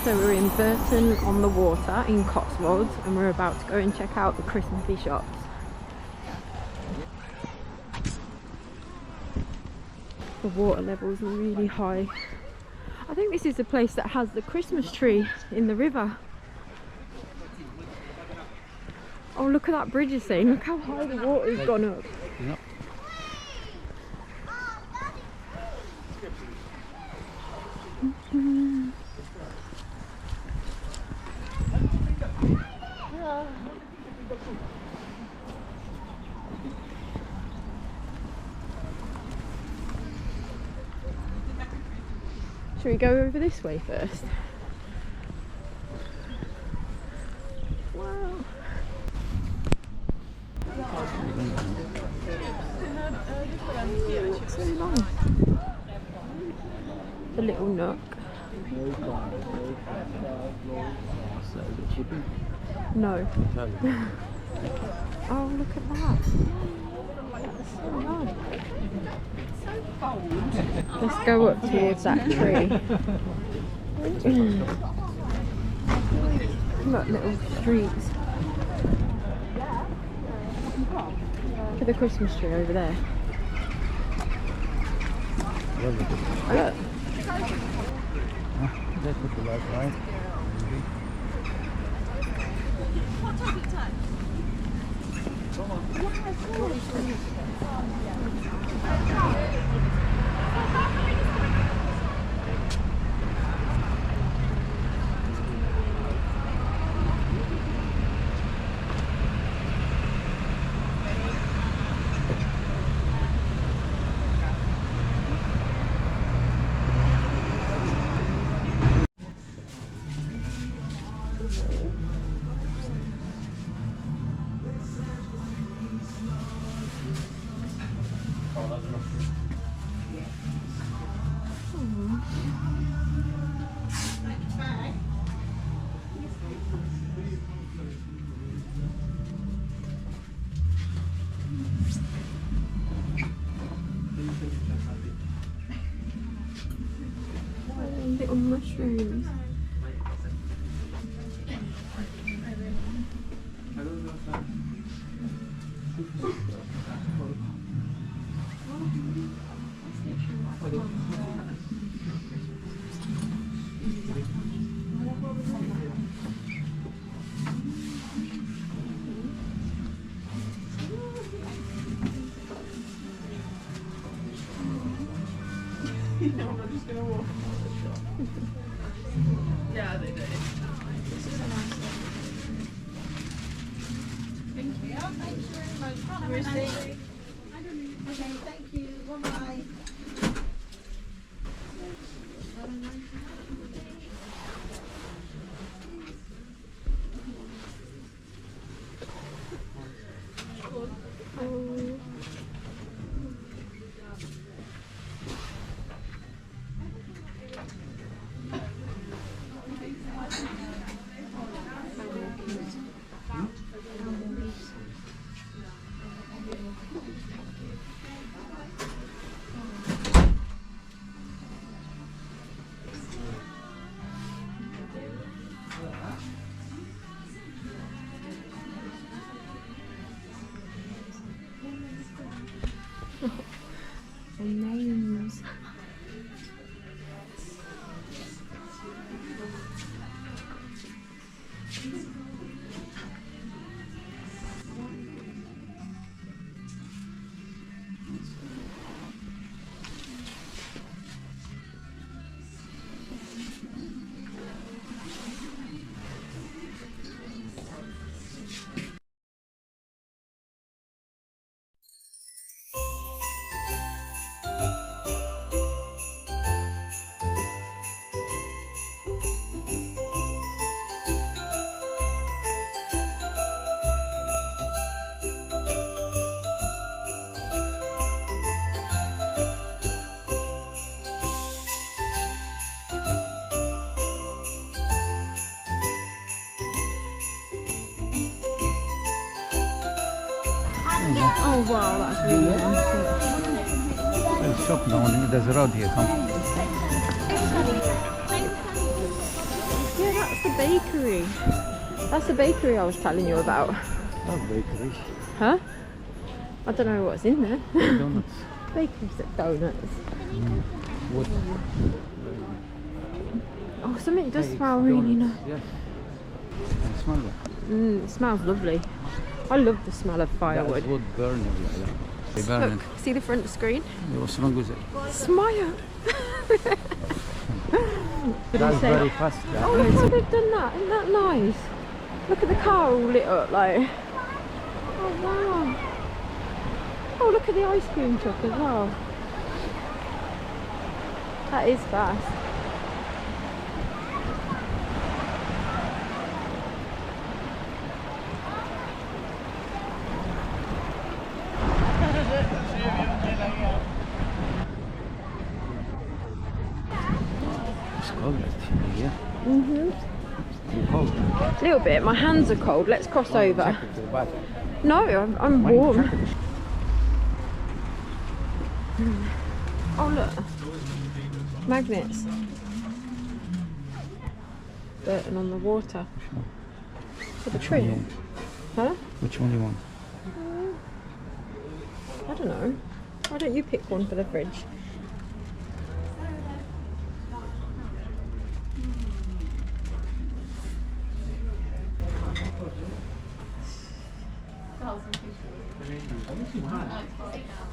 So we're in Bourton-on-the-Water in Cotswolds and we're about to go and check out the Christmassy shops. The water levels are really high. I think this is the place that has the Christmas tree in the river. Oh, look at that bridge scene. Look how high the water's gone up. Yep. Should we go over this way first? Wow. So long. The little nook. No. Oh, look at that. That's so long. Let's go up towards that tree. Look, little streets. Look at the Christmas tree over there. Look. That's what you like, right? What topic time? Little mushrooms. I'm just gonna walk. Yeah, they do. This is a nice one. Thank you. Thank you very much. Where's the... Okay, thank you. Bye-bye. The names. Oh wow, that's really nice. There's a shop down here. There's a road here. Come. that's the bakery. That's the bakery I was telling you about. Oh, bakery. Huh? I don't know what's in there. Donuts. Bakeries at donuts. What? Oh, something does smell really nice. Yes. I smell that. It smells lovely. I love the smell of firewood. That wood burning. Yeah. They burn Look, see the front screen? it. What's wrong with it? Smile! That's very fast. Yeah. Oh, look how they've done that. Isn't that nice? Look at the car all lit up like. Oh, wow. Oh, look at the ice cream truck as well. That is fast. It's cold right here. You cold? A little bit. My hands are cold. Let's cross over. Check it, the bathroom. No, I'm Why you warm. check it? Oh, look. Magnets. Bourton-on-the-Water. For the tree. Yeah. Huh? Which one do you want? I don't know. Why don't you pick one for the fridge?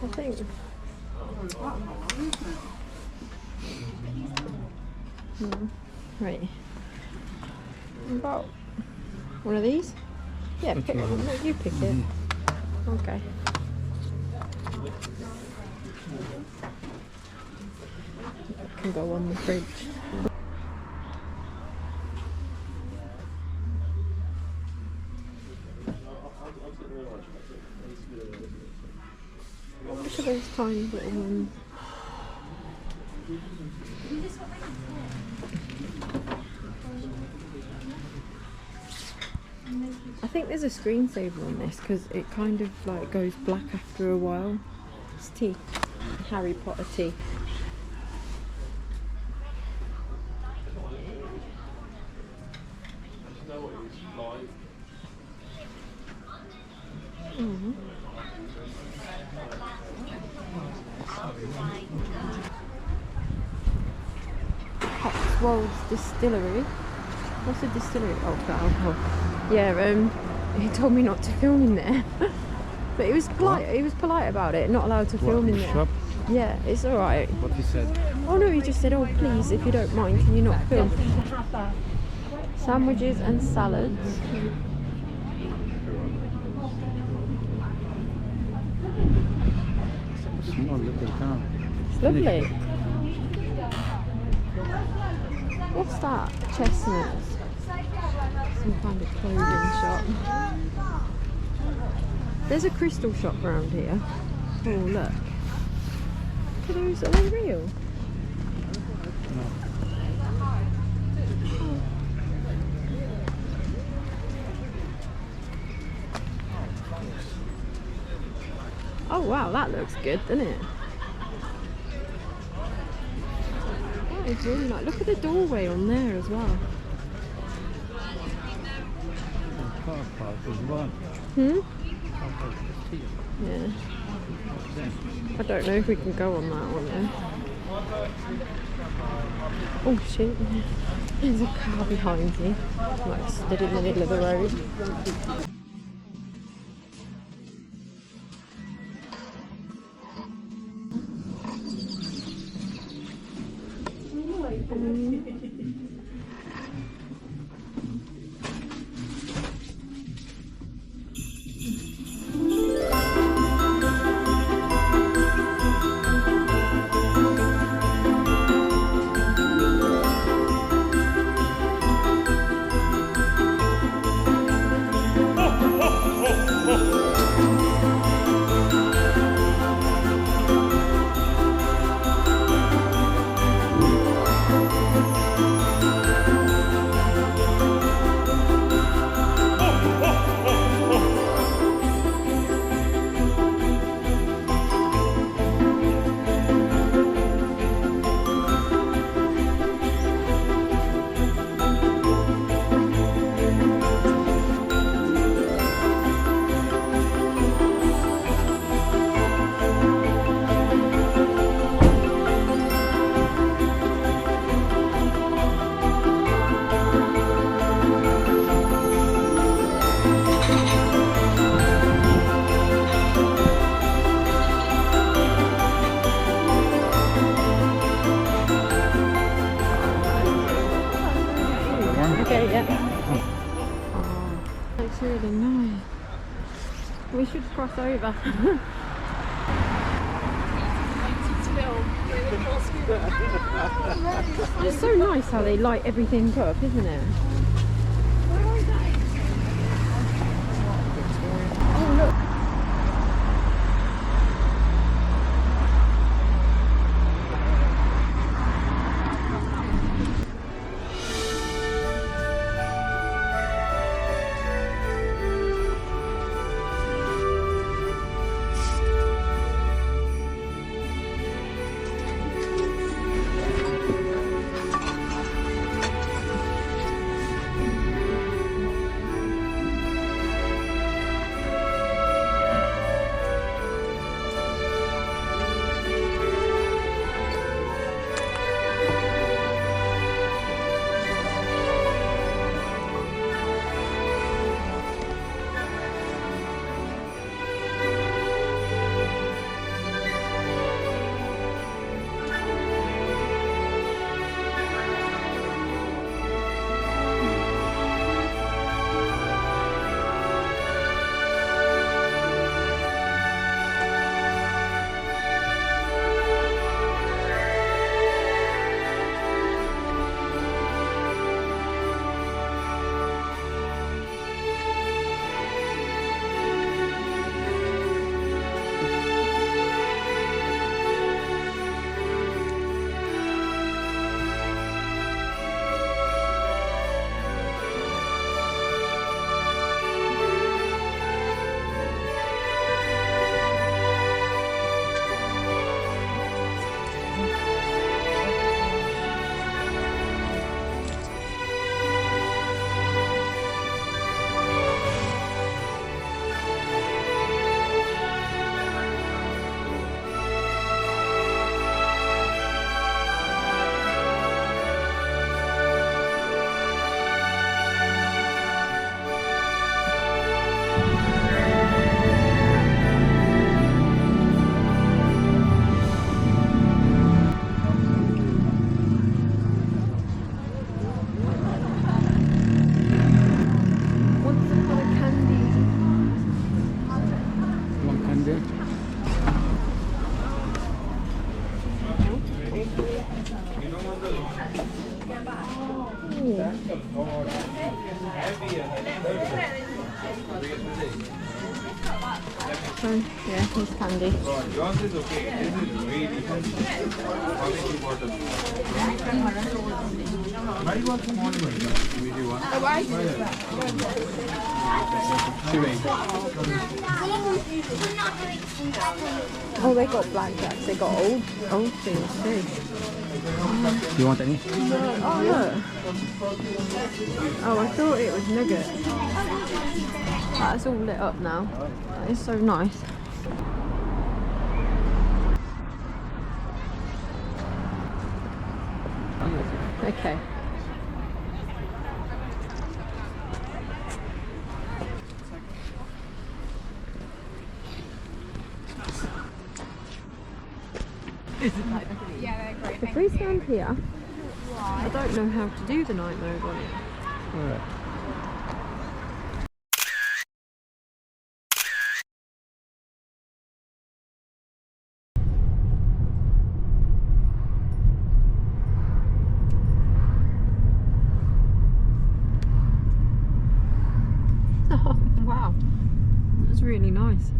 I think. Right. About one of these? Yeah, pick one. No, you pick it. Okay. That can go on the fridge. Look at those tiny little ones. I think there's a screensaver on this because it kind of like goes black after a while. It's tea. Harry Potter tea. Cotswolds distillery. What's a distillery? Oh, for alcohol. Yeah, he told me not to film in there. But he was polite. He was polite about it. Not allowed to film in there. Shop? Yeah, it's alright. What he said? Oh no, he just said, oh please, if you don't mind, can you not film? Sandwiches and salads. Small little town. It's lovely. What's that? Chestnuts. Some kind of clothing shop. There's a crystal shop around here. Oh look. Look at those, are they real? Oh wow, that looks good, doesn't it? That is really nice. Look at the doorway on there as well. Car park as well. Yeah. I don't know if we can go on that one though. Oh shit. There's a car behind you. Like stood in the middle of the road. Okay, yeah. Oh, that's really nice. We should cross over. It's so nice how they light everything up, isn't it? Oh, look. So, yeah, here's candy. Yours is okay. This is way different. Quality bottle. Why you want small one? Medium one. Oh, they got blackjacks. They got old things too. You want any? Oh, look. Oh, I thought it was nuggets. That's all lit up now. That is so nice. Okay. If we stand here, I don't know how to do the night mode on it. Alright. Oh, wow. That's really nice.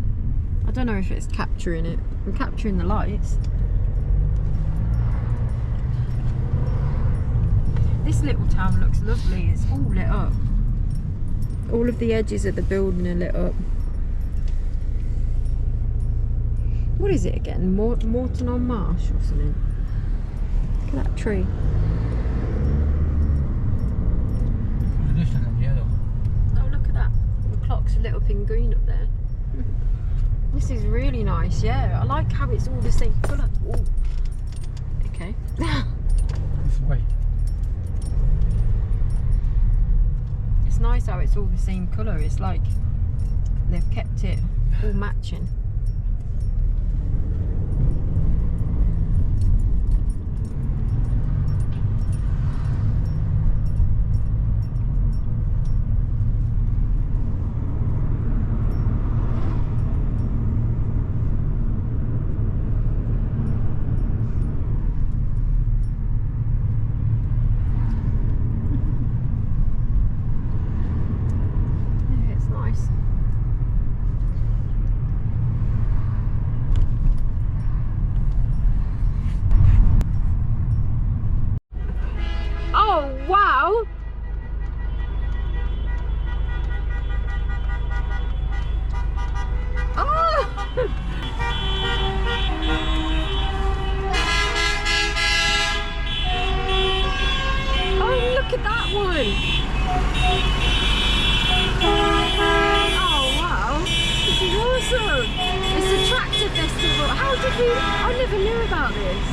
I don't know if it's capturing it. I'm capturing the lights. This little town looks lovely. It's all lit up. All of the edges of the building are lit up. What is it again? Bourton-on-Marsh or something? Look at that tree. Oh, look at that. The clock's lit up in green up there. This is really nice, yeah. I like how it's all the same colour. Ooh. Okay. This way. It's nice how it's all the same colour. It's like they've kept it all matching. at that one. Oh wow, this is awesome. It's a tractor festival. How did we? I never knew about this.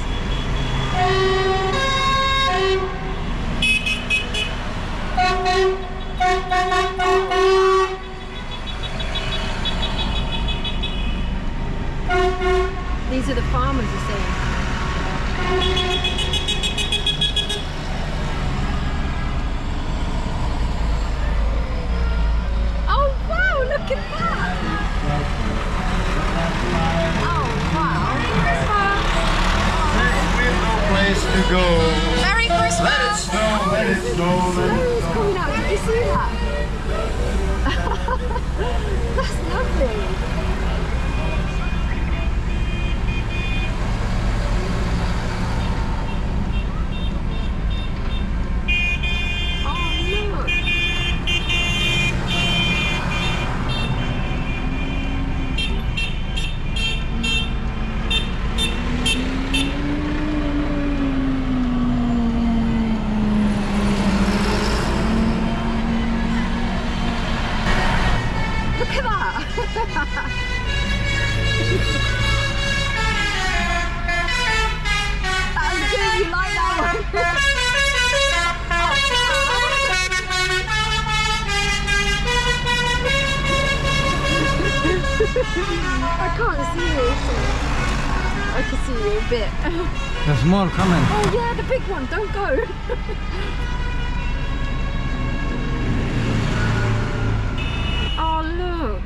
These are the farmers, you see. Oh wow, look at that! Oh wow. With no place to go. Merry Christmas! Let it snow, let it snow, let it Snow is coming out, did you see that? That's lovely. Look at that! That was good, you like that one? I can't see you. I can see you a bit. There's more coming. Oh yeah, the big one, don't go. Oh look.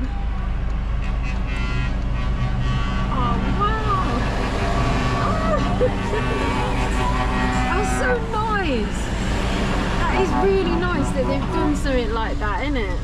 Oh wow. Oh. That's so nice. That is really nice that they've done something like that, isn't it?